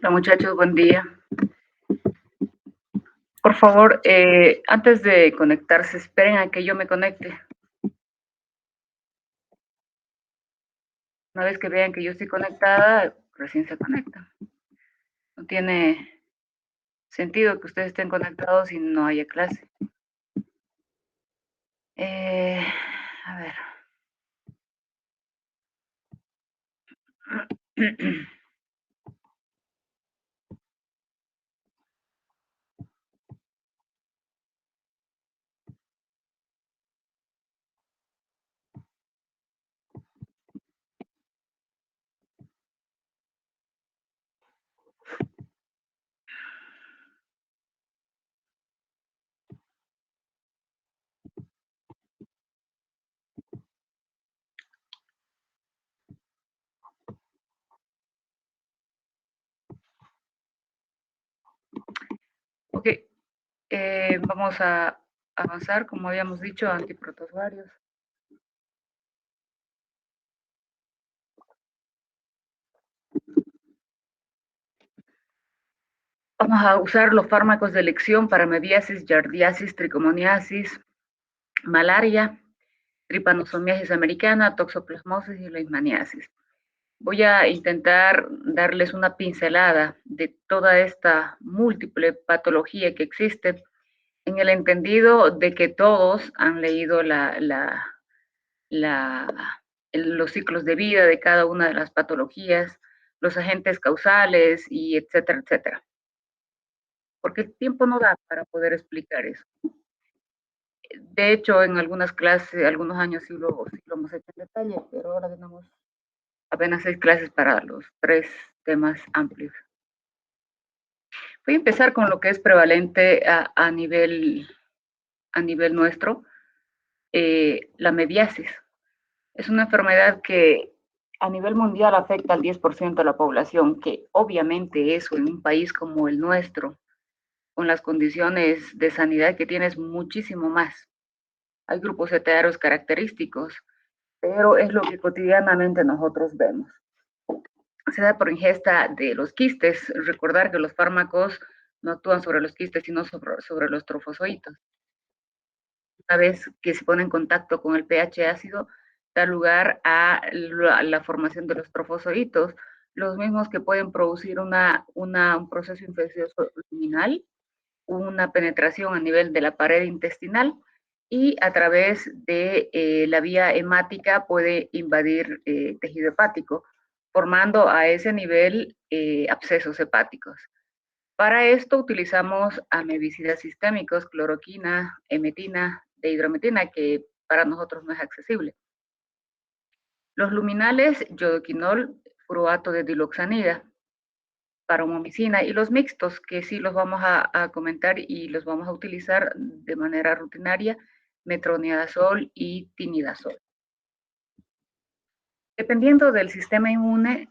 Hola muchachos, buen día. Por favor, antes de conectarse, esperen a que yo me conecte. Una vez que vean que yo estoy conectada, recién se conectan. No tiene sentido que ustedes estén conectados y no haya clase. Eh, a ver. Ok, vamos a avanzar, como habíamos dicho, antiprotozoarios. Vamos a usar los fármacos de elección para mediasis, yardiasis, tricomoniasis, malaria, trypanosomiasis americana, toxoplasmosis y leishmaniasis. Voy a intentar darles una pincelada de toda esta múltiple patología que existe, en el entendido de que todos han leído los ciclos de vida de cada una de las patologías, los agentes causales y etcétera, etcétera. Porque el tiempo no da para poder explicar eso. De hecho, en algunas clases, algunos años sí lo hemos hecho en detalle, pero ahora tenemos apenas 6 clases para los 3 temas amplios. Voy a empezar con lo que es prevalente a nivel nuestro, la mediasis. Es una enfermedad que a nivel mundial afecta al 10% de la población, que obviamente eso en un país como el nuestro, con las condiciones de sanidad que tiene, es muchísimo más. Hay grupos etarios característicos, pero es lo que cotidianamente nosotros vemos. Se da por ingesta de los quistes. Recordar que los fármacos no actúan sobre los quistes, sino sobre los trofozoitos. Una vez que se pone en contacto con el pH ácido, da lugar a la formación de los trofozoitos, los mismos que pueden producir un proceso infeccioso luminal, una penetración a nivel de la pared intestinal y a través de la vía hemática puede invadir tejido hepático, formando a ese nivel abscesos hepáticos. Para esto utilizamos amebicidas sistémicos, cloroquina, emetina, dehidrometina, que para nosotros no es accesible. Los luminales, yodoquinol, furoato de diloxanida, paromomicina, y los mixtos, que sí los vamos a comentar y los vamos a utilizar de manera rutinaria, metronidazol y tinidazol. Dependiendo del sistema inmune,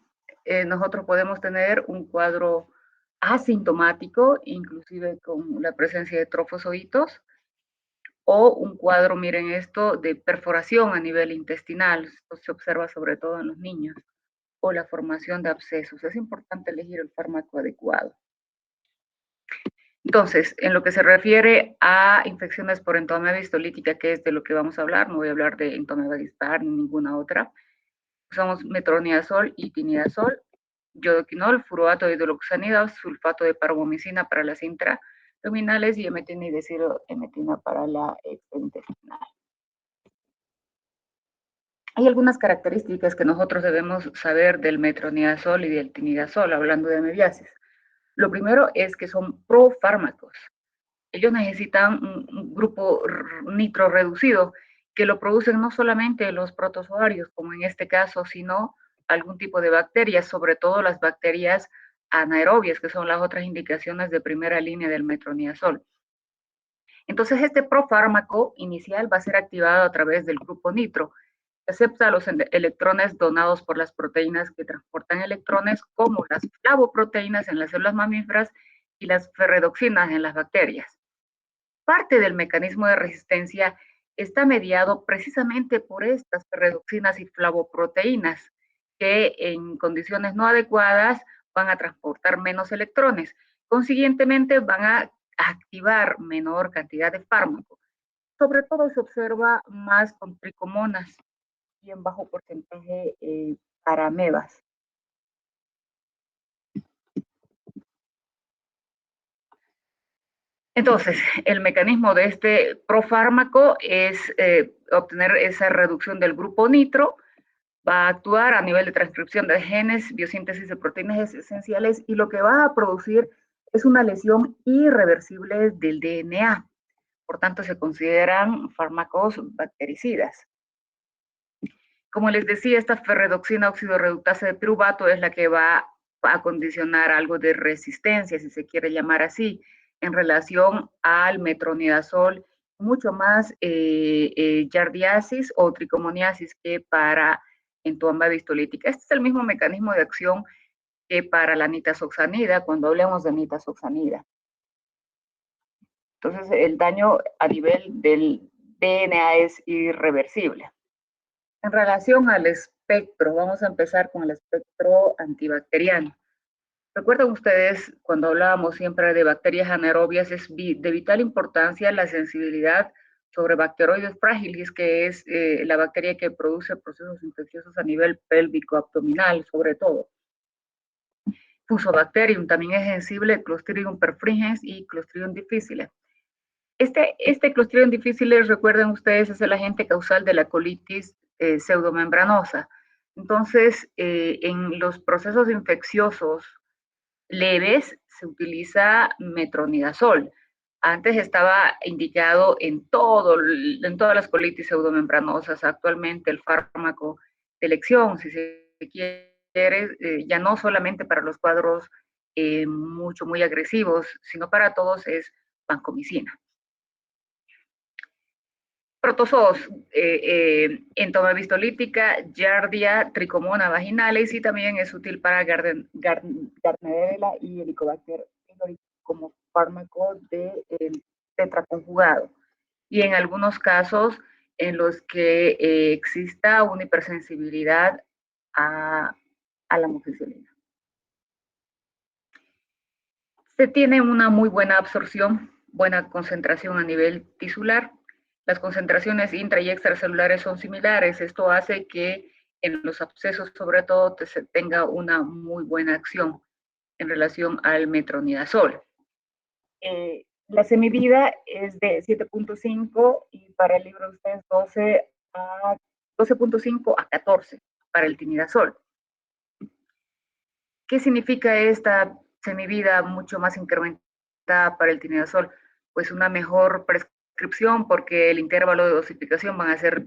nosotros podemos tener un cuadro asintomático, inclusive con la presencia de trofozoitos, o un cuadro, miren esto, de perforación a nivel intestinal. Esto se observa sobre todo en los niños, o la formación de abscesos. Es importante elegir el fármaco adecuado. Entonces, en lo que se refiere a infecciones por entomemia histolítica, que es de lo que vamos a hablar, no voy a hablar de entomemia dispar ni ninguna otra, usamos metronidazol y tinidazol, yodoquinol, furoato de hidroxanida, sulfato de paromomicina para las intraluminales y emetina y desiroemetina para la extraintestinal. Hay algunas características que nosotros debemos saber del metronidazol y del tinidazol, hablando de mediasis. Lo primero es que son profármacos. Ellos necesitan un grupo nitro reducido que lo producen no solamente los protozoarios, como en este caso, sino algún tipo de bacterias, sobre todo las bacterias anaerobias, que son las otras indicaciones de primera línea del metronidazol. Entonces, este profármaco inicial va a ser activado a través del grupo nitro, que acepta los electrones donados por las proteínas que transportan electrones, como las flavoproteínas en las células mamíferas y las ferredoxinas en las bacterias. Parte del mecanismo de resistencia está mediado precisamente por estas ferredoxinas y flavoproteínas que en condiciones no adecuadas van a transportar menos electrones. Consiguientemente, van a activar menor cantidad de fármaco. Sobre todo se observa más con tricomonas y en bajo porcentaje para amebas. Entonces, el mecanismo de este profármaco es obtener esa reducción del grupo nitro, va a actuar a nivel de transcripción de genes, biosíntesis de proteínas esenciales y lo que va a producir es una lesión irreversible del DNA. Por tanto, se consideran fármacos bactericidas. Como les decía, esta ferredoxina oxidorreductasa de piruvato es la que va a condicionar algo de resistencia, si se quiere llamar así, en relación al metronidazol, mucho más yardiasis o tricomoniasis que para entoamba histolítica. Este es el mismo mecanismo de acción que para la nitazoxanida, cuando hablamos de nitazoxanida. Entonces, el daño a nivel del DNA es irreversible. En relación al espectro, vamos a empezar con el espectro antibacteriano. Recuerdan ustedes, cuando hablábamos siempre de bacterias anaerobias, es de vital importancia la sensibilidad sobre Bacteroides fragilis, que es la bacteria que produce procesos infecciosos a nivel pélvico, abdominal, sobre todo. Fusobacterium también es sensible, Clostridium perfringens y Clostridium difficile. Este Clostridium difficile, recuerden ustedes, es el agente causal de la colitis pseudomembranosa. Entonces, en los procesos infecciosos leves se utiliza metronidazol. Antes estaba indicado en todas las colitis pseudomembranosas. Actualmente el fármaco de elección, si se quiere, ya no solamente para los cuadros muy agresivos, sino para todos es vancomicina. Protozoos, entomobistolítica, Giardia, Tricomona vaginalis y también es útil para Gardnerella y Helicobacter pylori como fármaco de tetraconjugado. Y en algunos casos en los que exista una hipersensibilidad a la amoxicilina. Se tiene una muy buena absorción, buena concentración a nivel tisular. Las concentraciones intra y extracelulares son similares. Esto hace que en los abscesos, sobre todo, se tenga una muy buena acción en relación al metronidazol. La semivida es de 7.5 y para el libro de ustedes 12.5 a 14 para el tinidazol. ¿Qué significa esta semivida mucho más incrementada para el tinidazol? Pues una mejor prescripción porque el intervalo de dosificación van a ser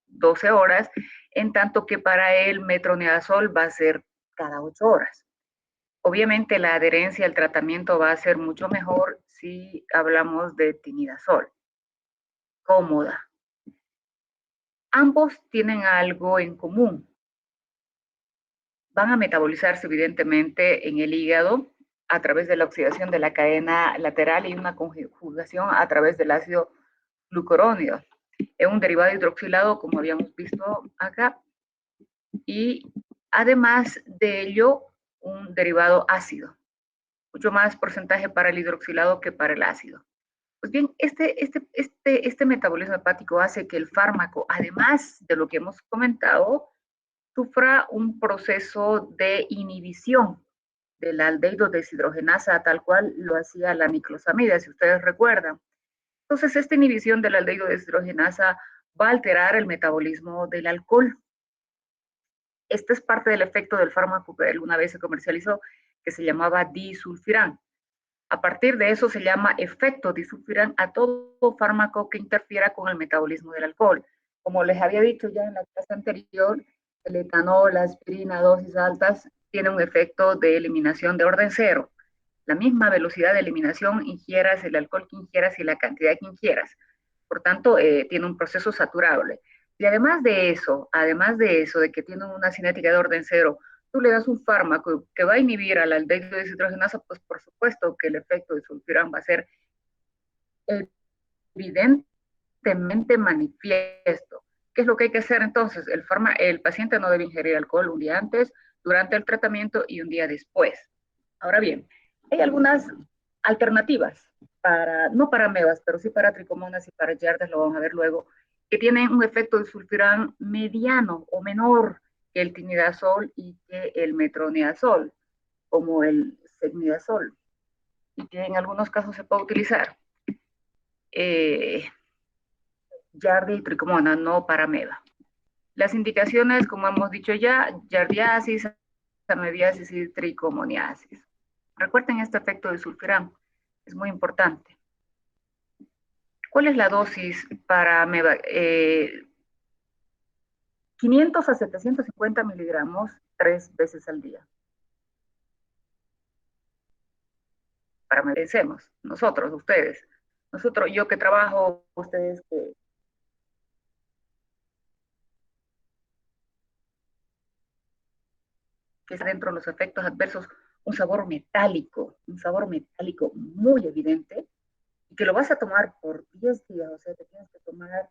12 horas, en tanto que para el metronidazol va a ser cada 8 horas. Obviamente la adherencia al tratamiento va a ser mucho mejor si hablamos de tinidazol. Cómoda. Ambos tienen algo en común. Van a metabolizarse evidentemente en el hígado a través de la oxidación de la cadena lateral y una conjugación a través del ácido glucurónido. Es un derivado hidroxilado, como habíamos visto acá, y además de ello, un derivado ácido. Mucho más porcentaje para el hidroxilado que para el ácido. Pues bien, este metabolismo hepático hace que el fármaco, además de lo que hemos comentado, sufra un proceso de inhibición de la aldehído deshidrogenasa, tal cual lo hacía la niclosamida, si ustedes recuerdan. Entonces, esta inhibición de la aldehído deshidrogenasa va a alterar el metabolismo del alcohol. Este es parte del efecto del fármaco que alguna vez se comercializó, que se llamaba disulfiram. A partir de eso se llama efecto disulfiram a todo fármaco que interfiera con el metabolismo del alcohol. Como les había dicho ya en la clase anterior, el etanol, la aspirina, dosis altas, tiene un efecto de eliminación de orden cero. La misma velocidad de eliminación ingieras el alcohol que ingieras y la cantidad que ingieras. Por tanto, tiene un proceso saturable. Y además de eso, de que tiene una cinética de orden cero, tú le das un fármaco que va a inhibir a la aldehído deshidrogenasa, pues por supuesto que el efecto de sulfiram va a ser evidentemente manifiesto. ¿Qué es lo que hay que hacer entonces? El paciente no debe ingerir alcohol un día antes, durante el tratamiento y un día después. Ahora bien, hay algunas alternativas para, no para amebas, pero sí para tricomonas y para yardas, lo vamos a ver luego, que tienen un efecto de sulfirán mediano o menor que el tinidazol y que el metronidazol, como el secnidazol, y que en algunos casos se puede utilizar yardia y tricomona, no para ameba. Las indicaciones, como hemos dicho ya, yardiasis, amebiasis y tricomoniasis. Recuerden este efecto de sulfirán, es muy importante. ¿Cuál es la dosis para ameba? 500 a 750 miligramos 3 veces al día. Para merecemos, nosotros, ustedes. Nosotros, yo que trabajo, ustedes que es dentro de los efectos adversos, un sabor metálico muy evidente, y que lo vas a tomar por 10 días, o sea, te tienes que tomar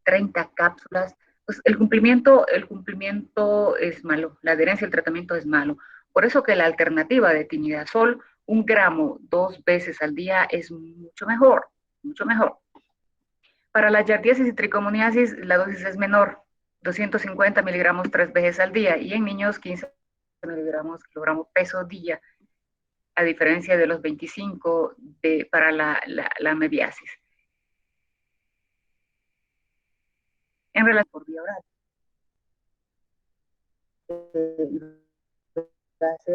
30 cápsulas, pues el cumplimiento es malo, la adherencia al tratamiento es malo. Por eso que la alternativa de tinidazol, 1 gramo 2 veces al día, es mucho mejor, mucho mejor. Para la yardiasis y tricomoniasis, la dosis es menor, 250 miligramos 3 veces al día, y en niños 15 miligramos kilogramo peso día, a diferencia de los 25 para la mebiasis. En relación por vía oral,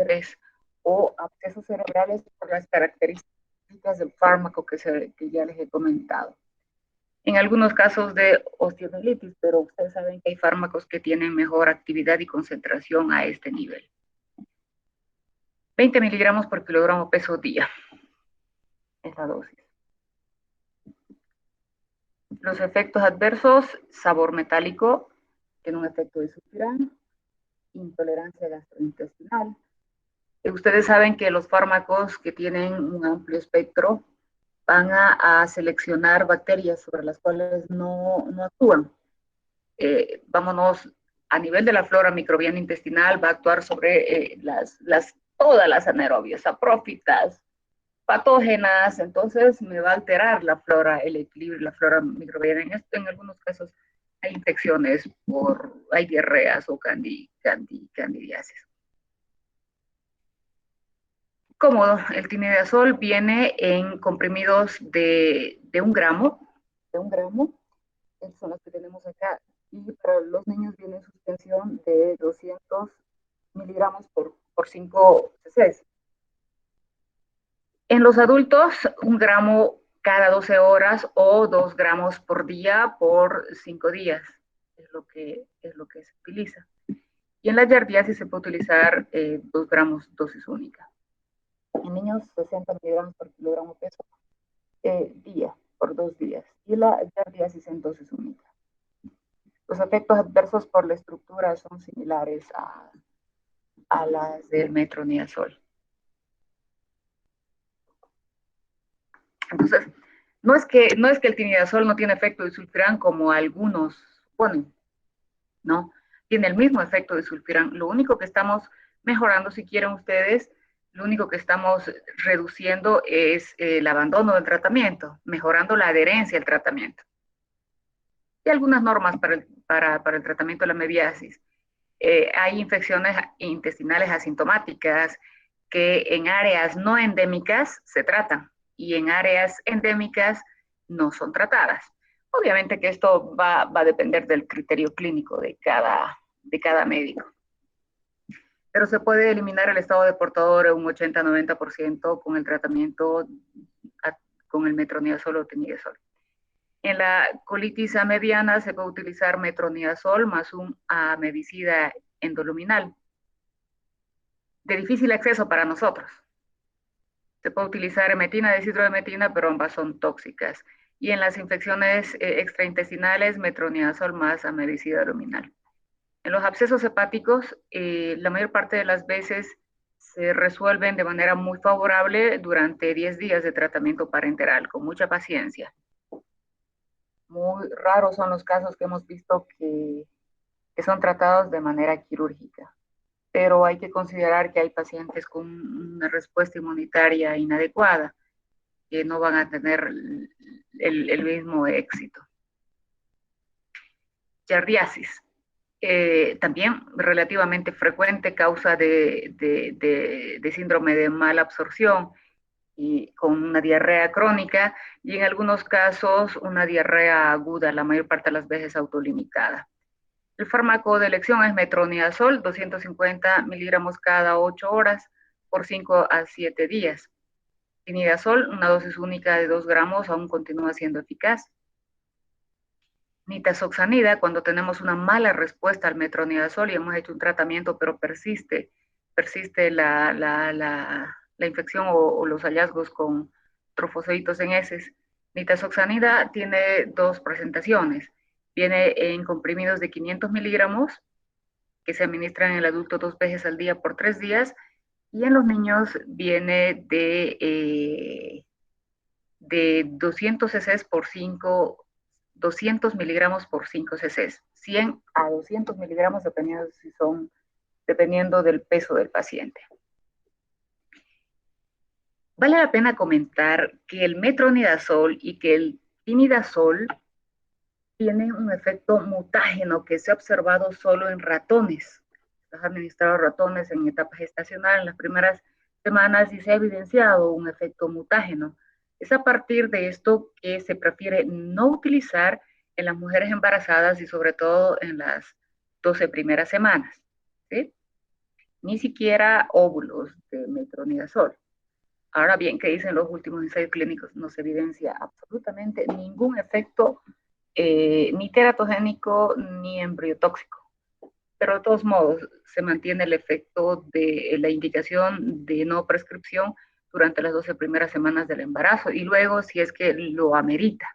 es o abscesos cerebrales por las características del fármaco que ya les he comentado. En algunos casos de osteomielitis, pero ustedes saben que hay fármacos que tienen mejor actividad y concentración a este nivel. 20 miligramos por kilogramo peso día es la dosis. Los efectos adversos, sabor metálico, tiene un efecto de sulfirán, intolerancia gastrointestinal. Ustedes saben que los fármacos que tienen un amplio espectro van a seleccionar bacterias sobre las cuales no actúan. Vámonos a nivel de la flora microbiana intestinal, va a actuar sobre todas las anaerobias, saprófitas, patógenas, entonces me va a alterar la flora, el equilibrio, la flora microbiana. En algunos casos hay infecciones hay diarreas o candidiasis. Cómodo, el tinidazol viene en comprimidos de 1 gramo, estos son los que tenemos acá, y para los niños viene en suspensión de 200 miligramos por 5 cc. En los adultos, 1 gramo cada 12 horas o 2 gramos por día por 5 días, es lo que se utiliza. Y en la yardiasis se puede utilizar 2 gramos dosis única. En niños, 60 miligramos por kilogramo peso día, por 2 días. Y la yardiasis en dosis única. Los efectos adversos por la estructura son similares a las del metronidazol. Entonces, no es que el tinidazol no tiene efecto de sulfirán como algunos suponen, ¿no? Tiene el mismo efecto de sulfirán. Lo único que estamos mejorando, si quieren ustedes, lo único que estamos reduciendo es el abandono del tratamiento, mejorando la adherencia al tratamiento. Y algunas normas para el tratamiento de la mebiasis. Hay infecciones intestinales asintomáticas que en áreas no endémicas se tratan y en áreas endémicas no son tratadas. Obviamente que esto va a depender del criterio clínico de cada médico. Pero se puede eliminar el estado de portador en un 80-90% con el tratamiento con el metronidazol o tinidazol. En la colitis amebiana se puede utilizar metronidazol más un amebicida endoluminal, de difícil acceso para nosotros. Se puede utilizar emetina, deshidroemetina, pero ambas son tóxicas. Y en las infecciones extraintestinales, metronidazol más amebicida luminal. En los abscesos hepáticos, la mayor parte de las veces se resuelven de manera muy favorable durante 10 días de tratamiento parenteral, con mucha paciencia. Muy raros son los casos que hemos visto que que son tratados de manera quirúrgica. Pero hay que considerar que hay pacientes con una respuesta inmunitaria inadecuada que no van a tener el mismo éxito. Giardiasis, también relativamente frecuente, causa de síndrome de mala absorción y con una diarrea crónica y en algunos casos una diarrea aguda, la mayor parte de las veces autolimitada. El fármaco de elección es metronidazol, 250 miligramos cada 8 horas por 5 a 7 días. Tinidazol, una dosis única de 2 gramos, aún continúa siendo eficaz. Nitazoxanida, cuando tenemos una mala respuesta al metronidazol y hemos hecho un tratamiento, pero persiste la infección o los hallazgos con trofosoditos en heces. Nitazoxanida tiene dos presentaciones. Viene en comprimidos de 500 miligramos que se administran en el adulto 2 veces al día por 3 días y en los niños viene de 200 cc por 5, 200 miligramos por 5 cc, 100 a 200 miligramos dependiendo del peso del paciente. Vale la pena comentar que el metronidazol y que el tinidazol tienen un efecto mutágeno que se ha observado solo en ratones. Se ha administrado a ratones en etapa gestacional en las primeras semanas y se ha evidenciado un efecto mutágeno. Es a partir de esto que se prefiere no utilizar en las mujeres embarazadas y sobre todo en las 12 primeras semanas, ¿sí? Ni siquiera óvulos de metronidazol. Ahora bien, ¿qué dicen los últimos ensayos clínicos? No se evidencia absolutamente ningún efecto ni teratogénico ni embriotóxico. Pero de todos modos, se mantiene el efecto de la indicación de no prescripción durante las 12 primeras semanas del embarazo y luego si es que lo amerita.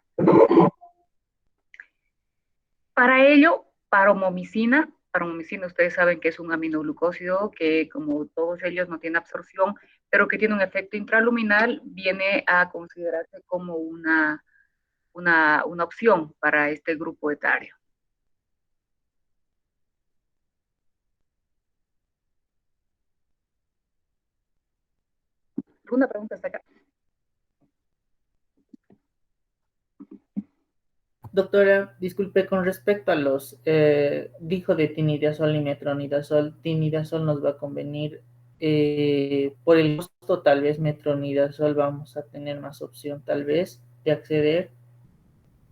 Para ello, paromomicina ustedes saben que es un aminoglucósido que como todos ellos no tiene absorción, pero que tiene un efecto intraluminal, viene a considerarse como una opción para este grupo etario. ¿Alguna pregunta hasta acá? Doctora, disculpe, con respecto a los, dijo de tinidazol y metronidazol, tinidazol nos va a convenir, por el costo tal vez metronidazol vamos a tener más opción tal vez de acceder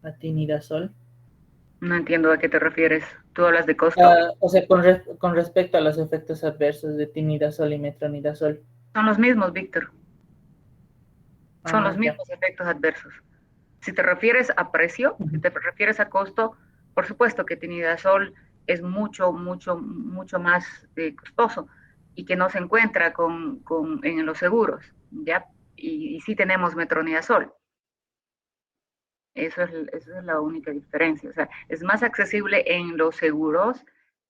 a tinidazol. No entiendo a qué te refieres. ¿Tú hablas de costo? O sea, con respecto a los efectos adversos de tinidazol y metronidazol. Son los mismos, Víctor. Son los Ya. mismos efectos adversos. Si te refieres a precio, si te refieres a costo, por supuesto que tinidazol es mucho más costoso y que no se encuentra en los seguros, ¿ya? Y sí tenemos metronidazol. Esa es la única diferencia. O sea, es más accesible en los seguros,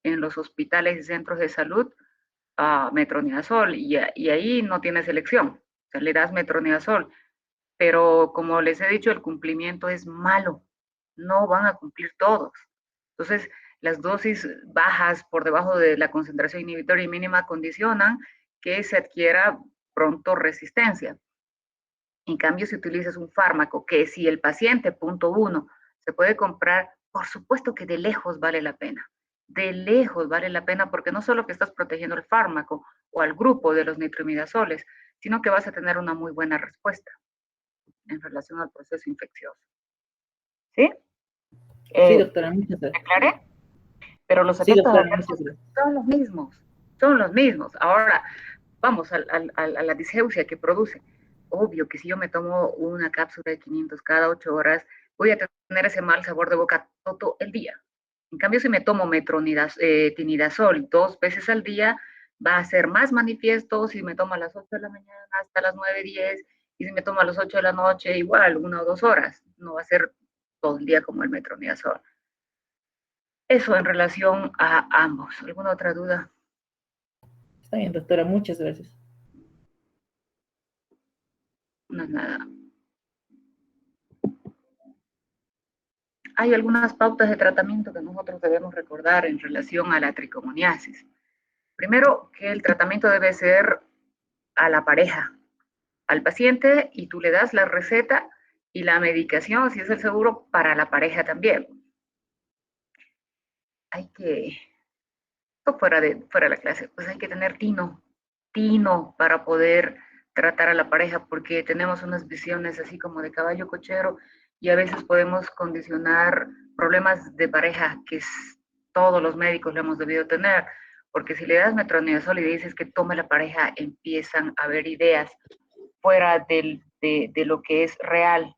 en los hospitales y centros de salud, a metronidazol y ahí no tienes elección. O sea, le das metronidazol, pero como les he dicho, el cumplimiento es malo, no van a cumplir todos. Entonces, las dosis bajas por debajo de la concentración inhibitoria mínima condicionan que se adquiera pronto resistencia. En cambio, si utilizas un fármaco que si el paciente, punto uno, se puede comprar, por supuesto que de lejos vale la pena. De lejos vale la pena porque no solo que estás protegiendo el fármaco o al grupo de los nitroimidazoles, sino que vas a tener una muy buena respuesta en relación al proceso infeccioso. ¿Sí? Sí, doctora, muchas ¿Me gracias. aclaré? Pero los Sí, efectos doctora, muchas adversos gracias. son los mismos, son los mismos. Ahora, vamos a la disgeusia que produce. Obvio que si yo me tomo una cápsula de 500 cada 8 horas, voy a tener ese mal sabor de boca todo el día. En cambio, si me tomo tinidazol 2 veces al día, va a ser más manifiesto si me tomo a las 8 de la mañana hasta las 9, 10, y si me tomo a las 8 de la noche, igual, 1 o 2 horas. No va a ser todo el día como el metronidazol. Eso en relación a ambos. ¿Alguna otra duda? Está bien, doctora, muchas gracias. No es nada. hay algunas pautas de tratamiento que nosotros debemos recordar en relación a la tricomoniasis. Primero, que el tratamiento debe ser a la pareja, al paciente, y tú le das la receta y la medicación, si es el seguro, para la pareja también. Hay que, fuera de la clase, pues hay que tener tino para poder tratar a la pareja, porque tenemos unas visiones así como de caballo cochero y a veces podemos condicionar problemas de pareja que todos los médicos le hemos debido tener, porque si le das metronidazol y dices que tome la pareja, empiezan a haber ideas fuera de lo que es real.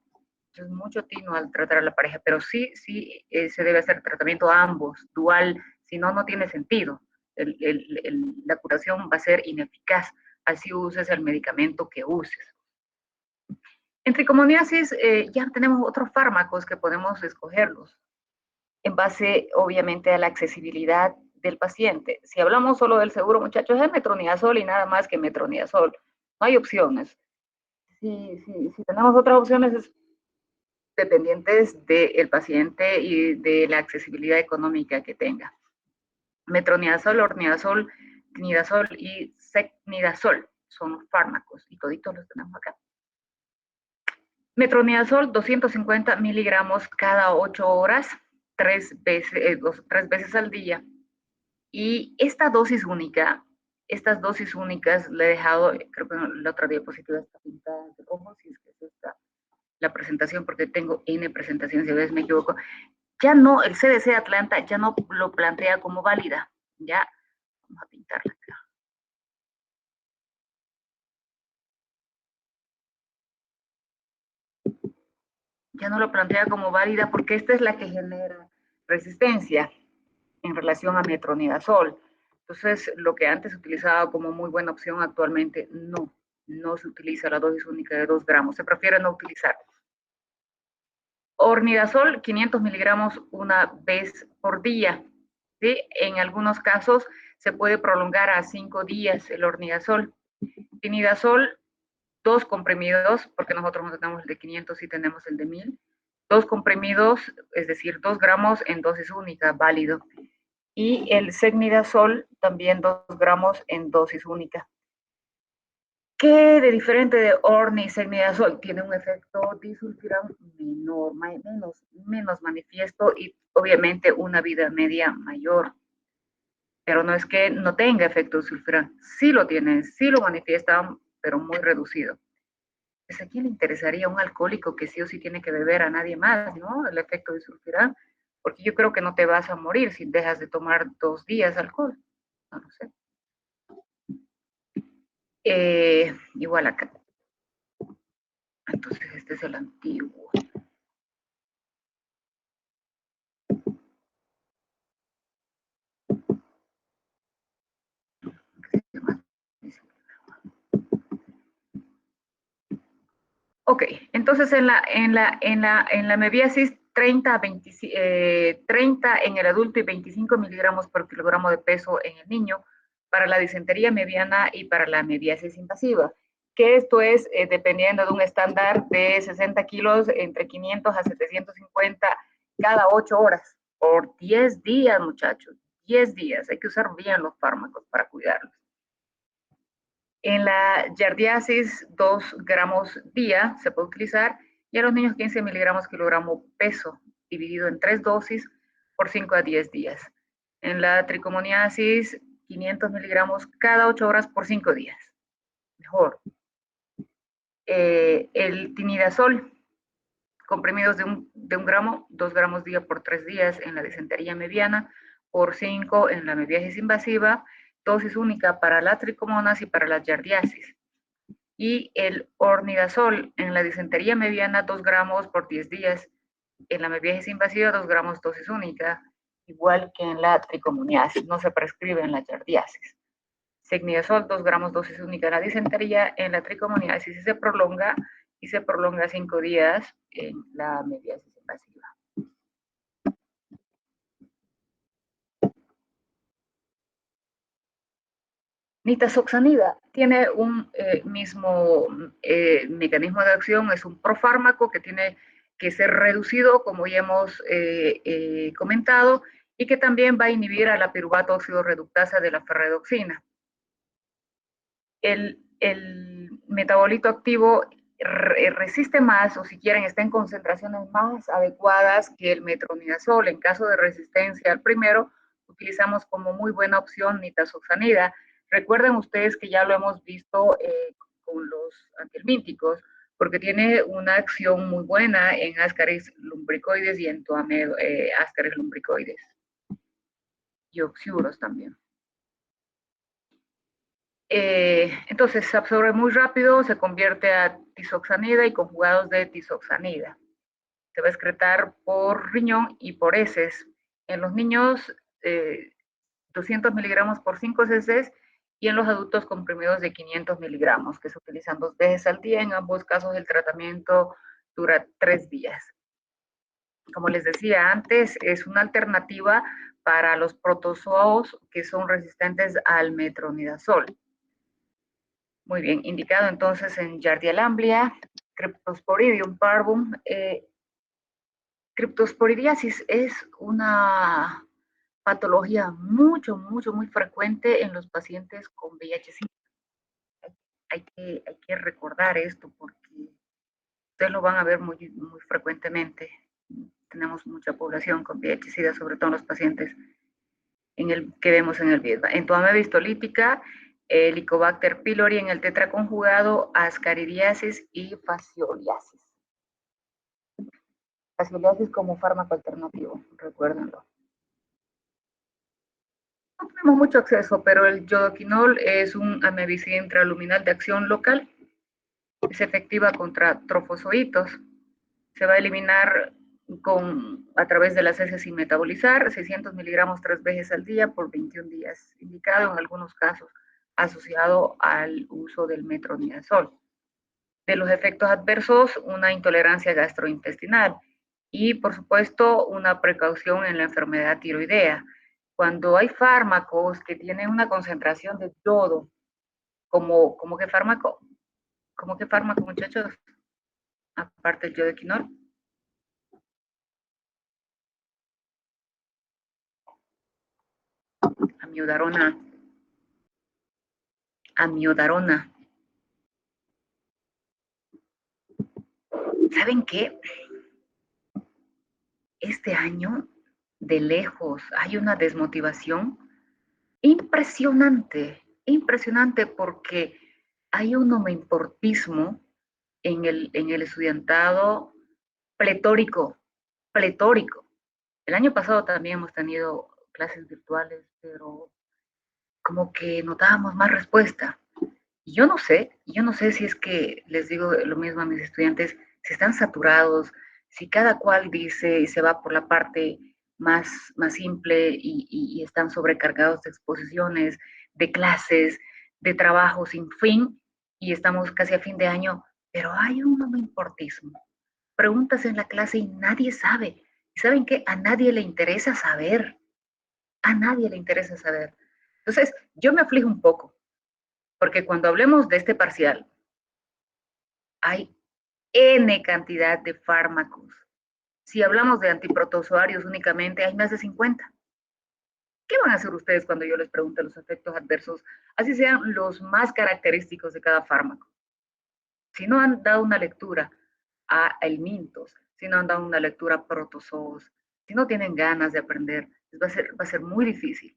Entonces, mucho tino al tratar a la pareja, pero sí se debe hacer tratamiento a ambos, dual, si no, no tiene sentido. La curación va a ser ineficaz, así uses el medicamento que uses. En tricomoniasis ya tenemos otros fármacos que podemos escogerlos, en base obviamente a la accesibilidad del paciente. Si hablamos solo del seguro, muchachos, es metronidazol y nada más que metronidazol. No hay opciones. Si tenemos otras opciones, es dependientes del paciente y de la accesibilidad económica que tenga. Metronidazol, ornidazol, tinidazol y secnidazol son fármacos y toditos los tenemos acá. Metronidazol, 250 miligramos cada 8 horas, 3 veces al día. Y estas dosis únicas le he dejado, creo que la otra diapositiva está pintada de rojo, si es que es esta la presentación, porque tengo N presentaciones y a veces me equivoco. Ya no, el CDC Atlanta ya no lo plantea como válida. Ya, vamos a pintarla acá. Ya no lo plantea como válida porque esta es la que genera resistencia en relación a metronidazol. Entonces, lo que antes se utilizaba como muy buena opción, actualmente no se utiliza la dosis única de 2 gramos. Se prefiere no utilizar. Ornidazol, 500 miligramos una vez por día. ¿Sí? En algunos casos se puede prolongar a 5 días el ornidazol. Tinidazol, 2 comprimidos, porque nosotros no tenemos el de 500 y tenemos el de 1000. 2 comprimidos, es decir, 2 gramos en dosis única, válido. Y el secnidazol, también 2 gramos en dosis única. ¿Qué de diferente de orni y secnidazol? Tiene un efecto disulfiram menor, menos manifiesto y obviamente una vida media mayor. Pero no es que no tenga efecto disulfiram, sí lo tiene, sí lo manifiesta, pero muy reducido. Pues ¿a quién le interesaría un alcohólico que sí o sí tiene que beber a nadie más, ¿no? El efecto disulfiram, porque yo creo que no te vas a morir si dejas de tomar 2 días alcohol. No lo sé. Igual acá. Entonces, este es el antiguo. Ok, entonces en la mebiasis 30, 30 en el adulto y 25 miligramos por kilogramo de peso en el niño para la disentería mediana y para la mebiasis invasiva, que esto es dependiendo de un estándar de 60 kilos entre 500 a 750 cada 8 horas por 10 días, muchachos, 10 días. Hay que usar bien los fármacos para cuidarlos. En la yardiasis, 2 gramos día se puede utilizar y a los niños 15 miligramos kilogramo peso, dividido en 3 dosis por 5 a 10 días. En la tricomoniasis, 500 miligramos cada 8 horas por 5 días. Mejor. El tinidazol, comprimidos de un gramo, 2 gramos día por 3 días en la disentería mediana, por 5 en la mebiasis invasiva, dosis única para la tricomonas y para la yardiasis. Y el ornidazol en la disentería mediana, 2 gramos por 10 días. En la mebiasis invasiva, 2 gramos dosis única, igual que en la tricomoniasis. No se prescribe en la yardiasis. Secnidazol, 2 gramos dosis única en la disentería. En la tricomoniasis se prolonga 5 días en la mebiasis invasiva. Nitazoxanida tiene un mismo mecanismo de acción, es un profármaco que ser reducido, como ya hemos comentado, y que también va a inhibir a la piruvato óxido reductasa de la ferredoxina. El metabolito activo resiste más, o si quieren, está en concentraciones más adecuadas que el metronidazol. En caso de resistencia al primero, utilizamos como muy buena opción nitazoxanida. Recuerden ustedes que ya lo hemos visto con los antihelmínticos, porque tiene una acción muy buena en Ascaris lumbricoides y en Ascaris lumbricoides. Y oxiuros también. Entonces se absorbe muy rápido, se convierte a tisoxanida y conjugados de tisoxanida. Se va a excretar por riñón y por heces. En los niños, 200 miligramos por 5 cc y en los adultos comprimidos de 500 miligramos, que se utilizan 2 veces al día. En ambos casos el tratamiento dura 3 días. Como les decía antes, es una alternativa para los protozoos que son resistentes al metronidazol. Muy bien, indicado entonces en Giardia lamblia, Cryptosporidium parvum. Cryptosporidiasis es una patología muy frecuente en los pacientes con VIH-Sida. Hay que recordar esto porque ustedes lo van a ver muy frecuentemente. Tenemos mucha población con VIH-Sida, sobre todo en los pacientes que vemos en el VIESBA. Entoameba histolítica, Helicobacter pylori en el tetraconjugado, ascaridiasis y fascioliasis. Fascioliasis como fármaco alternativo, recuérdenlo. No tenemos mucho acceso, pero el yodoquinol es un amebicida intraluminal de acción local. Es efectiva contra trofozoitos. Se va a eliminar a través de las heces sin metabolizar, 600 miligramos 3 veces al día por 21 días, indicado en algunos casos asociado al uso del metronidazol. De los efectos adversos, una intolerancia gastrointestinal y, por supuesto, una precaución en la enfermedad tiroidea. Cuando hay fármacos que tienen una concentración de yodo, como qué fármaco, muchachos, aparte del yodoquinol. Amiodarona. ¿Saben qué? Este año, de lejos, hay una desmotivación impresionante porque hay un homoimportismo en el estudiantado pletórico. El año pasado también hemos tenido clases virtuales, pero como que notábamos más respuesta. Y yo no sé si es que les digo lo mismo a mis estudiantes, si están saturados, si cada cual dice y se va por la parte más simple y están sobrecargados de exposiciones, de clases, de trabajo sin fin, y estamos casi a fin de año, pero hay un importismo. Preguntas en la clase y nadie sabe. ¿Y saben qué? A nadie le interesa saber. A nadie le interesa saber. Entonces, yo me aflijo un poco, porque cuando hablemos de este parcial, hay N cantidad de fármacos. Si hablamos de antiprotozoarios únicamente, hay más de 50. ¿Qué van a hacer ustedes cuando yo les pregunte los efectos adversos, así sean los más característicos de cada fármaco? Si no han dado una lectura a helmintos, si no han dado una lectura a protozoos, si no tienen ganas de aprender, va a ser muy difícil.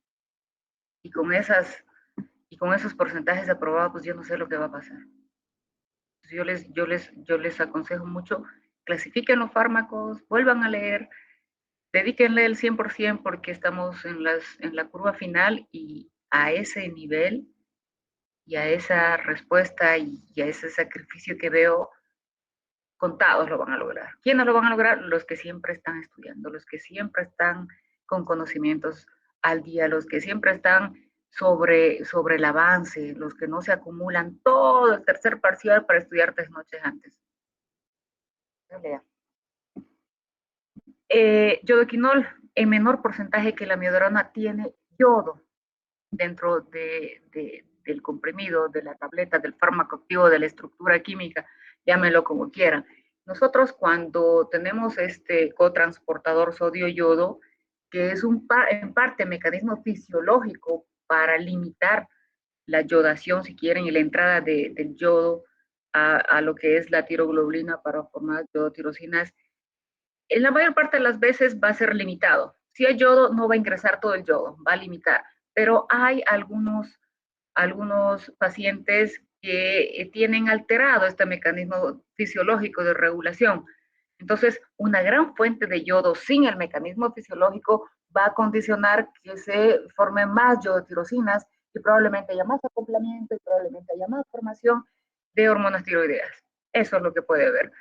Y con esos porcentajes de aprobado, pues yo no sé lo que va a pasar. Yo les aconsejo mucho, clasifiquen los fármacos, vuelvan a leer, dedíquenle el 100% porque estamos en la curva final y a ese nivel y a esa respuesta y a ese sacrificio que veo, contados lo van a lograr. ¿Quiénes lo van a lograr? Los que siempre están estudiando, los que siempre están con conocimientos al día, los que siempre están sobre el avance, los que no se acumulan todo el tercer parcial para estudiar 3 noches antes. Yodoquinol en menor porcentaje que la amiodarona tiene yodo dentro del comprimido, de la tableta, del fármaco activo, de la estructura química, llámenlo como quieran. Nosotros cuando tenemos este cotransportador sodio-yodo, que es en parte mecanismo fisiológico para limitar la yodación, si quieren, y la entrada del yodo a lo que es la tiroglobulina para formar yodotirosinas, en la mayor parte de las veces va a ser limitado. Si hay yodo, no va a ingresar todo el yodo, va a limitar. Pero hay algunos pacientes que tienen alterado este mecanismo fisiológico de regulación. Entonces, una gran fuente de yodo sin el mecanismo fisiológico va a condicionar que se formen más yodotirosinas y probablemente haya más acoplamiento y probablemente haya más formación de hormonas tiroideas. Eso es lo que puede haber.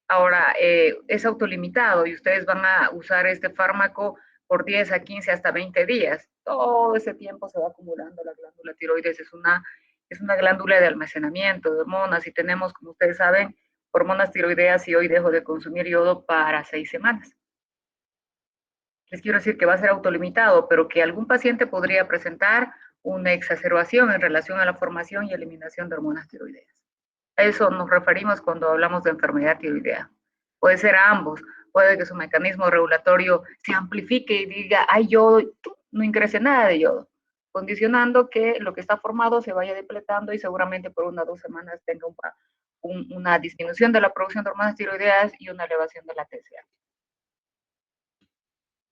Ahora, es autolimitado y ustedes van a usar este fármaco por 10 a 15 hasta 20 días. Todo ese tiempo se va acumulando la glándula tiroides. Es una glándula de almacenamiento de hormonas y tenemos, como ustedes saben, hormonas tiroideas y hoy dejo de consumir yodo para 6 semanas. Les quiero decir que va a ser autolimitado, pero que algún paciente podría presentar una exacerbación en relación a la formación y eliminación de hormonas tiroideas. A eso nos referimos cuando hablamos de enfermedad tiroidea. Puede ser a ambos, puede que su mecanismo regulatorio se amplifique y diga, hay yodo, no ingrese nada de yodo, condicionando que lo que está formado se vaya depletando y seguramente por 1 o 2 semanas tenga una disminución de la producción de hormonas tiroideas y una elevación de la TSH.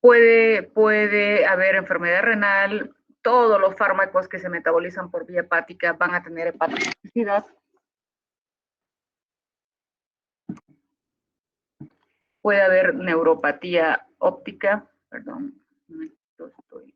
Puede haber enfermedad renal, todos los fármacos que se metabolizan por vía hepática van a tener hepatotoxicidad. Puede haber neuropatía óptica, perdón, estoy.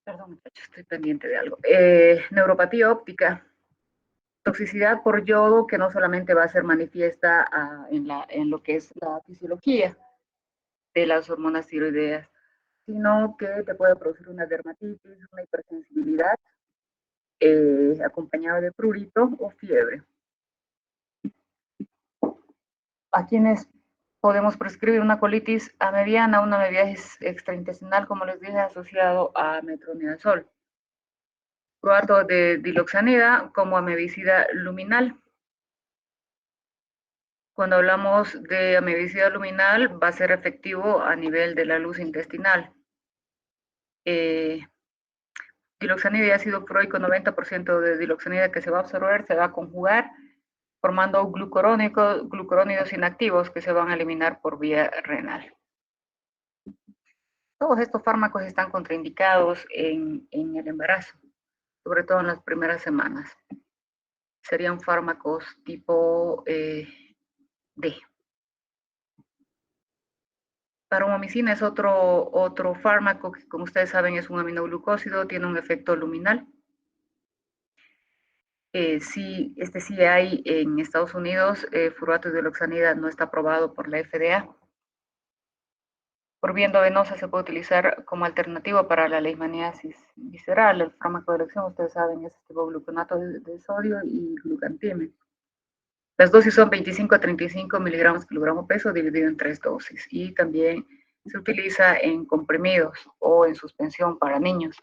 Perdón, muchachos, estoy pendiente de algo. Neuropatía óptica, toxicidad por yodo que no solamente va a ser manifiesta en lo que es la fisiología de las hormonas tiroideas, sino que te puede producir una dermatitis, una hipersensibilidad, acompañada de prurito o fiebre. A quienes podemos prescribir una colitis a mediana, una mebiasis extraintestinal, como les dije, asociado a metronidazol. Cruato de diloxanida como amebicida luminal. Cuando hablamos de amebicida luminal, va a ser efectivo a nivel de la luz intestinal. Diloxanida y ácido fluoríco, 90% de diloxanida que se va a absorber se va a conjugar formando glucurónidos inactivos que se van a eliminar por vía renal. Todos estos fármacos están contraindicados en el embarazo, sobre todo en las primeras semanas. Serían fármacos tipo D. Paromomicina es otro fármaco que, como ustedes saben, es un aminoglucósido, tiene un efecto luminal. Sí hay en Estados Unidos, furbato de diloxanida no está aprobado por la FDA. Por vía endovenosa se puede utilizar como alternativa para la leishmaniasis visceral. El fármaco de elección, ustedes saben, es gluconato de sodio y glucantime. Las dosis son 25 a 35 miligramos kilogramo peso dividido en 3 dosis y también se utiliza en comprimidos o en suspensión para niños.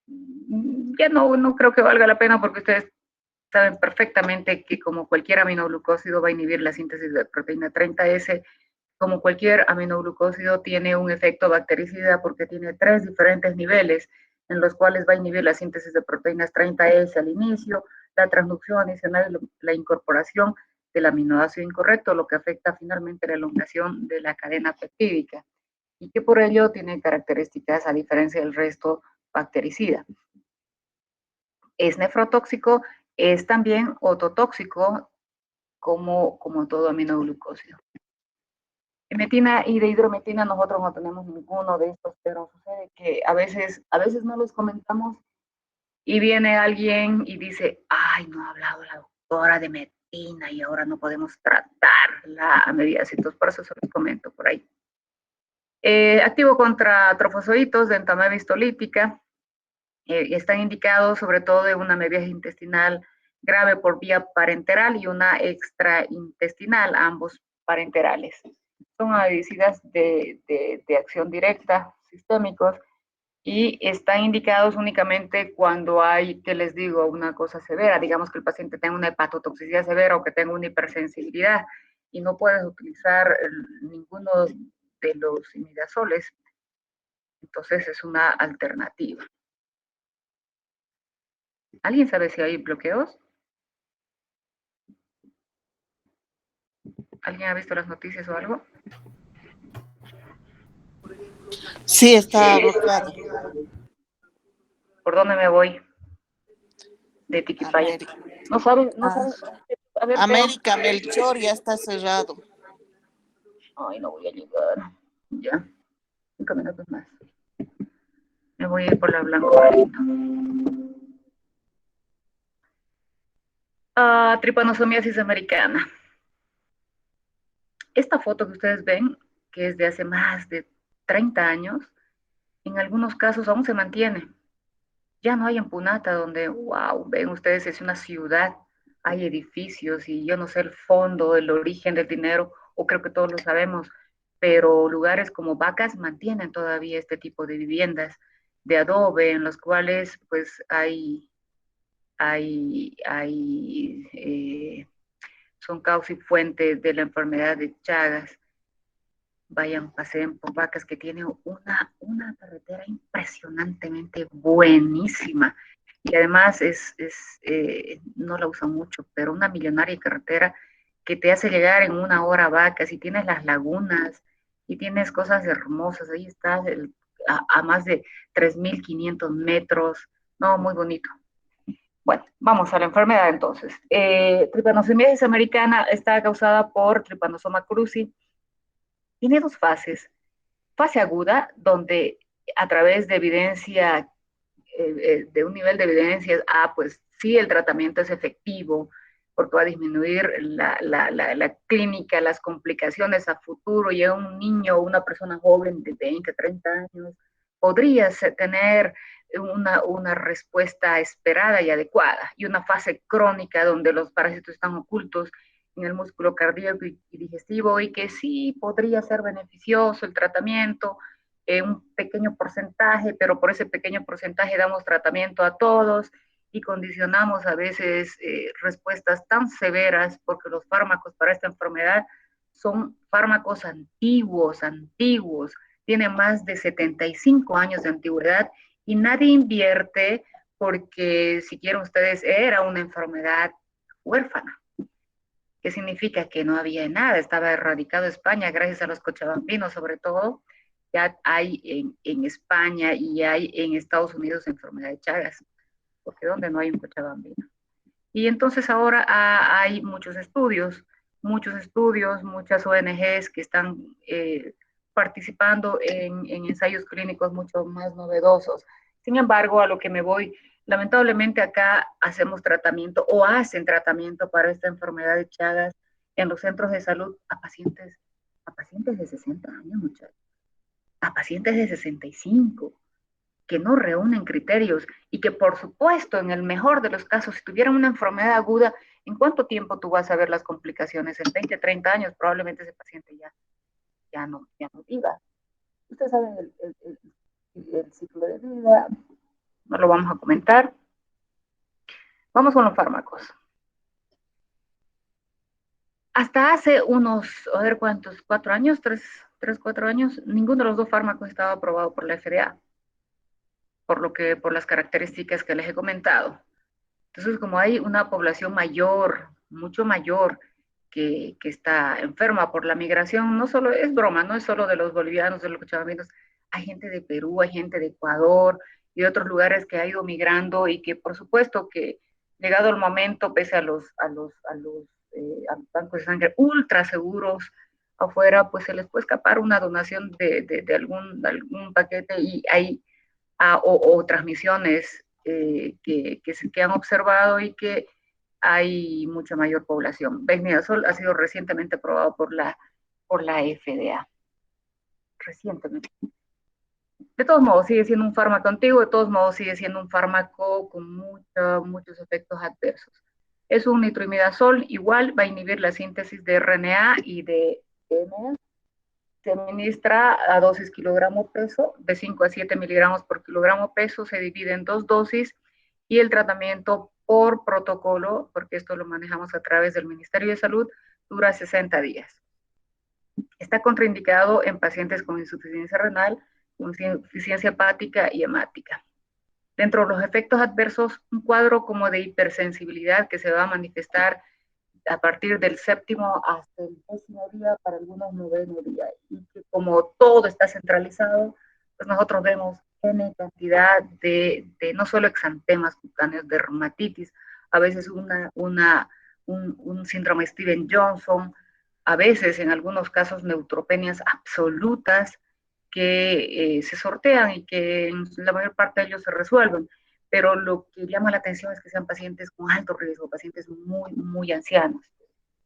Ya no creo que valga la pena porque ustedes saben perfectamente que como cualquier aminoglucósido va a inhibir la síntesis de proteína 30S, como cualquier aminoglucósido tiene un efecto bactericida porque tiene 3 diferentes niveles en los cuales va a inhibir la síntesis de proteínas 30S al inicio, la transducción adicional, la incorporación del aminoácido incorrecto, lo que afecta finalmente la elongación de la cadena peptídica y que por ello tiene características a diferencia del resto bactericida. Es nefrotóxico, es también ototóxico como todo aminoglucósido. De metina y de hidrometina nosotros no tenemos ninguno de estos, pero sucede que a veces no los comentamos y viene alguien y dice, ay, no ha hablado la doctora de metina y ahora no podemos tratarla a medidas. Entonces, por eso se los comento por ahí. Activo contra trofozoitos, dentameba histolítica, Están indicados sobre todo de una hemorragia intestinal grave por vía parenteral y una extraintestinal, ambos parenterales. Son herbicidas de acción directa, sistémicos, y están indicados únicamente cuando hay, que les digo, una cosa severa, digamos que el paciente tenga una hepatotoxicidad severa o que tenga una hipersensibilidad y no puedes utilizar ninguno de los imidazoles, entonces es una alternativa. ¿Alguien sabe si hay bloqueos? ¿Alguien ha visto las noticias o algo? Sí, está bloqueado. ¿Por dónde me voy? De Tiquipaya. América. No saben, no saben. A ver, vean. América, Melchor ya está cerrado. Ay, no voy a llegar. Ya, 5 minutos más. Me voy a ir por la Blanco. Tripanosomiasis americana. Esta foto que ustedes ven, que es de hace más de 30 años, en algunos casos aún se mantiene. Ya no hay en Punata donde, wow, ven ustedes, es una ciudad, hay edificios y yo no sé el fondo, el origen del dinero, o creo que todos lo sabemos, pero lugares como Vacas mantienen todavía este tipo de viviendas de adobe en los cuales pues son causa y fuente de la enfermedad de Chagas. Vayan, paseen por Vacas, que tiene una carretera impresionantemente buenísima. Y además no la usan mucho, pero una millonaria carretera que te hace llegar en 1 hora a Vacas, y tienes las lagunas, y tienes cosas hermosas. Ahí estás a más de 3.500 metros. No, muy bonito. Bueno, vamos a la enfermedad entonces. Trypanosomiasis americana está causada por Trypanosoma cruzi. Tiene 2 fases. Fase aguda, donde a través de evidencia, de un nivel de evidencia, pues sí, el tratamiento es efectivo, porque va a disminuir la clínica, las complicaciones a futuro, y a un niño o una persona joven de 20, 30 años podría tener una respuesta esperada y adecuada, y una fase crónica donde los parásitos están ocultos en el músculo cardíaco y digestivo, y que sí podría ser beneficioso el tratamiento, un pequeño porcentaje, pero por ese pequeño porcentaje damos tratamiento a todos y condicionamos a veces respuestas tan severas, porque los fármacos para esta enfermedad son fármacos antiguos, tienen más de 75 años de antigüedad, y nadie invierte porque, si quieren ustedes, era una enfermedad huérfana. ¿Qué significa? Que no había nada, estaba erradicado España gracias a los cochabambinos sobre todo. Ya hay en España y hay en Estados Unidos enfermedad de Chagas, porque donde no hay un cochabambino. Y entonces ahora hay muchos estudios, muchas ONGs que están participando en ensayos clínicos mucho más novedosos. Sin embargo, a lo que me voy, lamentablemente acá hacemos tratamiento o hacen tratamiento para esta enfermedad de Chagas en los centros de salud a pacientes de 60 años, muchachos, a pacientes de 65, que no reúnen criterios, y que, por supuesto, en el mejor de los casos, si tuvieran una enfermedad aguda, ¿en cuánto tiempo tú vas a ver las complicaciones? En 20, 30 años probablemente ese paciente ya no viva. Ustedes saben el ciclo de vida, no lo vamos a comentar. Vamos con los fármacos. Hasta hace unos, a ver cuántos, 4 años, 4 años, ninguno de los 2 fármacos estaba aprobado por la FDA, por las características que les he comentado. Entonces, como hay una población mayor, mucho mayor, que está enferma por la migración, no solo es broma, no es solo de los bolivianos, de los cochabambinos, hay gente de Perú, hay gente de Ecuador y de otros lugares que ha ido migrando, y que, por supuesto, que llegado el momento, pese a los bancos de sangre ultra seguros afuera, pues se les puede escapar una donación de algún paquete, y hay o transmisiones que han observado, y que hay mucha mayor población. Becnidazol ha sido recientemente aprobado por la FDA. Recientemente. De todos modos, sigue siendo un fármaco antiguo, de todos modos sigue siendo un fármaco con muchos efectos adversos. Es un nitroimidazol, igual va a inhibir la síntesis de RNA y de DNA. Se administra a dosis kilogramo peso, de 5 a 7 miligramos por kilogramo peso, se divide en 2 dosis y el tratamiento por protocolo, porque esto lo manejamos a través del Ministerio de Salud, dura 60 días. Está contraindicado en pacientes con insuficiencia renal, con insuficiencia hepática y hemática. Dentro de los efectos adversos, un cuadro como de hipersensibilidad que se va a manifestar a partir del 7º hasta el 10º día, para algunos 9º día, y que como todo está centralizado, pues nosotros vemos N cantidad de no solo exantemas cutáneos, de dermatitis, a veces un síndrome Steven Johnson, a veces en algunos casos neutropenias absolutas que se sortean y que en la mayor parte de ellos se resuelven, pero lo que llama la atención es que sean pacientes con alto riesgo, pacientes muy ancianos,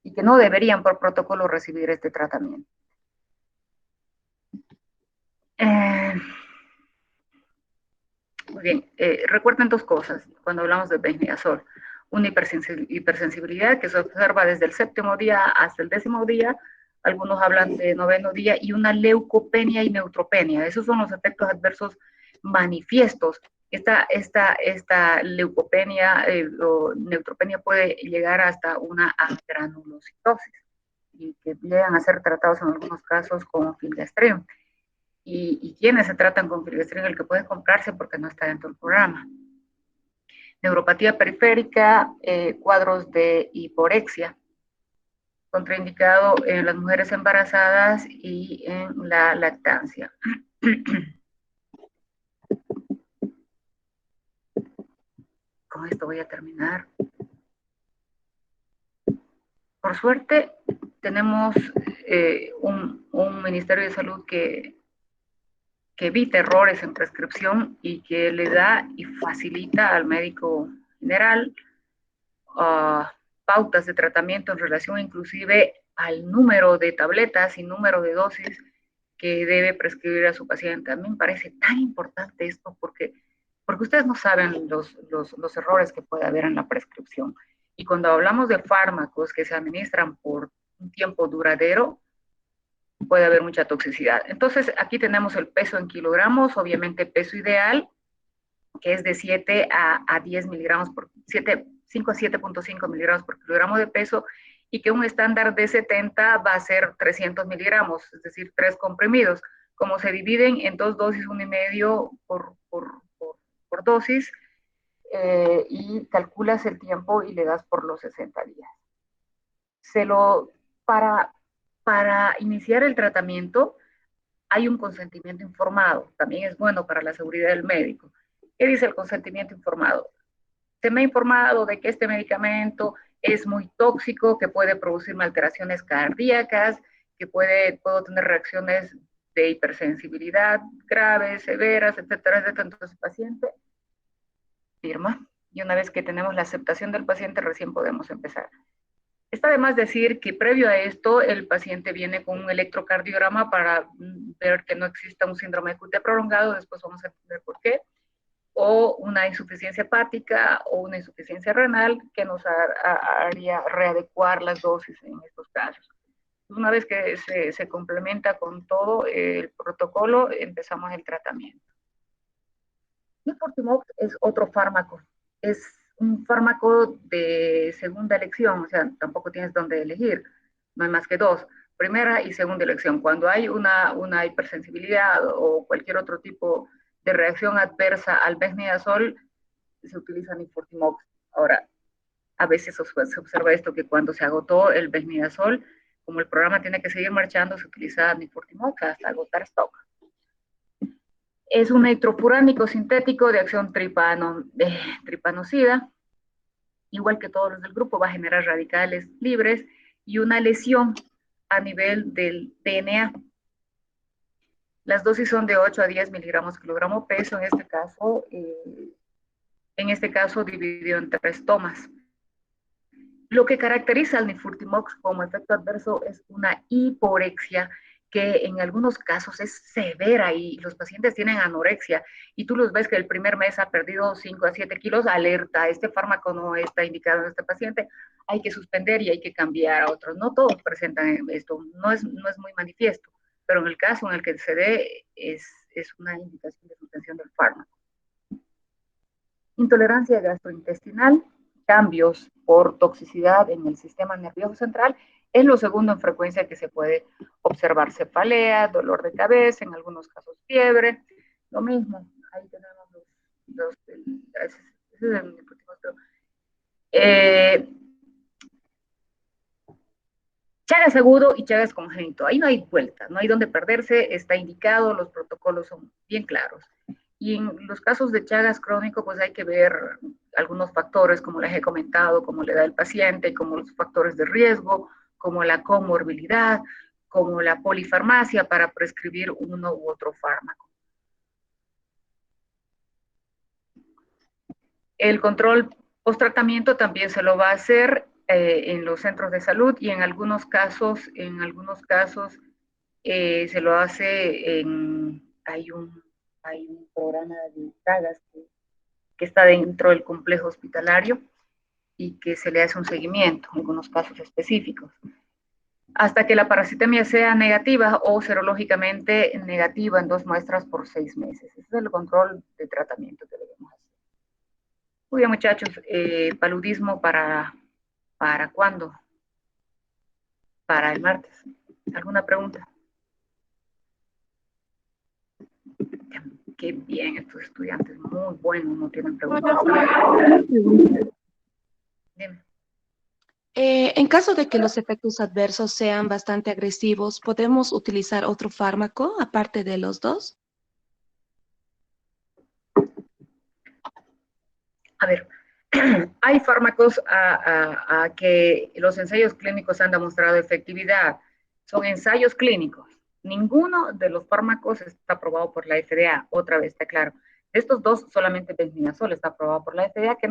y que no deberían por protocolo recibir este tratamiento. Muy bien, recuerden 2 cosas cuando hablamos de benjidazol. Una hipersensibilidad que se observa desde el 7º día hasta el 10º día, algunos hablan de 9º día, y una leucopenia y neutropenia. Esos son los efectos adversos manifiestos. Esta leucopenia o neutropenia puede llegar hasta una agranulocitosis y que llegan a ser tratados en algunos casos con filgastreo. Y quienes se tratan con filgastreo, el que puede comprarse porque no está dentro del programa. Neuropatía periférica, cuadros de hiporexia, contraindicado en las mujeres embarazadas y en la lactancia. Con esto voy a terminar. Por suerte, tenemos un Ministerio de Salud que evita errores en prescripción y que le da y facilita al médico general pautas de tratamiento en relación inclusive al número de tabletas y número de dosis que debe prescribir a su paciente. A mí me parece tan importante esto porque ustedes no saben los errores que puede haber en la prescripción. Y cuando hablamos de fármacos que se administran por un tiempo duradero, puede haber mucha toxicidad. Entonces, aquí tenemos el peso en kilogramos, obviamente peso ideal, que es de 7 a 10 miligramos por 5 a 7.5 miligramos por kilogramo de peso, y que un estándar de 70 va a ser 300 miligramos, es decir, 3 comprimidos. Como se dividen en 2 dosis, 1,5 por dosis, y calculas el tiempo y le das por los 60 días. Para iniciar el tratamiento hay un consentimiento informado, también es bueno para la seguridad del médico. ¿Qué dice el consentimiento informado? Se me ha informado de que este medicamento es muy tóxico, que puede producirme alteraciones cardíacas, que puedo tener reacciones de hipersensibilidad graves, severas, etcétera, etcétera. Entonces el paciente firma, y una vez que tenemos la aceptación del paciente, recién podemos empezar. Está de más decir que previo a esto, el paciente viene con un electrocardiograma para ver que no exista un síndrome de QT prolongado, después vamos a entender por qué, o una insuficiencia hepática o una insuficiencia renal que nos haría readecuar las dosis en estos casos. Una vez que se complementa con todo el protocolo, empezamos el tratamiento. Nifurtimox es otro fármaco, es un fármaco de segunda elección, o sea, tampoco tienes dónde elegir, no hay más que 2, primera y segunda elección. Cuando hay una hipersensibilidad o cualquier otro tipo de reacción adversa al benjidazol, se utiliza Nifurtimox. Ahora, a veces se observa esto, que cuando se agotó el benjidazol, como el programa tiene que seguir marchando, se utiliza Nifurtimox hasta agotar stock. Es un nitrofuránico sintético de acción tripanocida. Igual que todos los del grupo, va a generar radicales libres y una lesión a nivel del DNA. Las dosis son de 8 a 10 miligramos kilogramo peso, en este caso dividido en 3 tomas. Lo que caracteriza al Nifurtimox como efecto adverso es una hiporexia que en algunos casos es severa y los pacientes tienen anorexia y tú los ves que el primer mes ha perdido 5 a 7 kilos, alerta, este fármaco no está indicado en este paciente, hay que suspender y hay que cambiar a otros. No todos presentan esto, no es muy manifiesto, pero en el caso en el que se dé es una indicación de suspensión del fármaco. Intolerancia gastrointestinal, cambios por toxicidad en el sistema nervioso central, es lo segundo en frecuencia que se puede observar. Cefalea, dolor de cabeza, en algunos casos fiebre, lo mismo. Ahí tenemos ese es el Chagas agudo y Chagas congénito. Ahí no hay vuelta, no hay donde perderse, está indicado, los protocolos son bien claros. Y en los casos de Chagas crónico, pues hay que ver algunos factores, como les he comentado, como la edad del paciente, como los factores de riesgo, como la comorbilidad, como la polifarmacia para prescribir uno u otro fármaco. El control post-tratamiento también se lo va a hacer en los centros de salud y en algunos casos se lo hace hay un programa de Chagas que está dentro del complejo hospitalario y que se le hace un seguimiento en algunos casos específicos hasta que la parasitemia sea negativa o serológicamente negativa en 2 muestras por 6 meses. Ese es el control de tratamiento que debemos hacer. Muy bien, muchachos, paludismo ¿para cuándo? Para el martes. ¿Alguna pregunta? Qué bien, estos estudiantes, muy buenos, no tienen preguntas. Dime. En caso de que los efectos adversos sean bastante agresivos, ¿podemos utilizar otro fármaco aparte de los dos? A ver, hay fármacos a que los ensayos clínicos han demostrado efectividad. Son ensayos clínicos. Ninguno de los fármacos está aprobado por la FDA. Otra vez, está claro. Estos dos, solamente benvinazol está aprobado por la FDA, que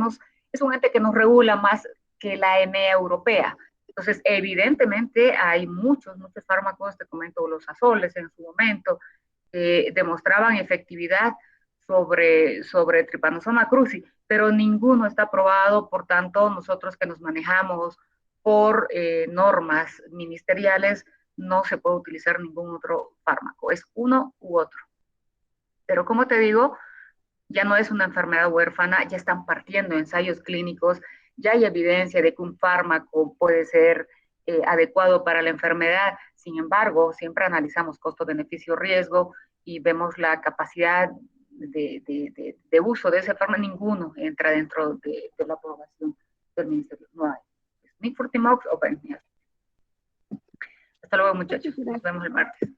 es un ente que nos regula más que la EMEA europea. Entonces, evidentemente, hay muchos fármacos, te comento los azoles en su momento, demostraban efectividad sobre Trypanosoma cruzi, pero ninguno está aprobado, por tanto, nosotros que nos manejamos por normas ministeriales, no se puede utilizar ningún otro fármaco, es uno u otro. Pero como te digo, ya no es una enfermedad huérfana, ya están partiendo ensayos clínicos, ya hay evidencia de que un fármaco puede ser adecuado para la enfermedad. Sin embargo, siempre analizamos costo-beneficio-riesgo y vemos la capacidad de uso de ese fármaco. Ninguno entra dentro de la aprobación del ministerio. No hay. Ni Furtimox o Benmias. Hasta luego, muchachos. Nos vemos el martes.